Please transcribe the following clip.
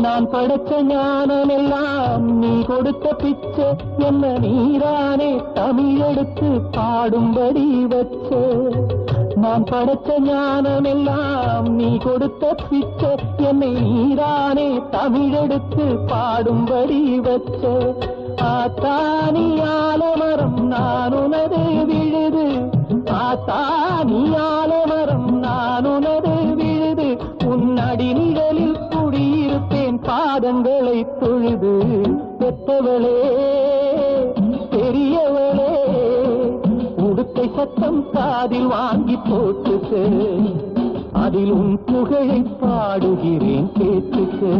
நான் படைச்ச ஞானம் எல்லாம் நீ கொடுத்த பிச்சை, என்ன நீரானே தமிழ் எடுத்து பாடும்படி வச்ச. நான் படைச்ச ஞானம் எல்லாம் நீ கொடுத்த பிச்சை, என்னை நீரானே தமிழ் எடுத்து பாடும்படி வச்ச. ஆத்தானி ஆலமரம் நான் உனது விழுது, ஆத்தானி ஆலமரம் நான் உனது விழுது, உன்னடி நிழலில் குடியிருப்பேன் பாதங்களை தொழுது. பெற்றவளே பெரியவளே உடுக்கை சத்தம் காதில் வாங்கி போட்டுக்கு, அதில் உன் புகழை பாடுகிறேன் கேட்டுக்கு.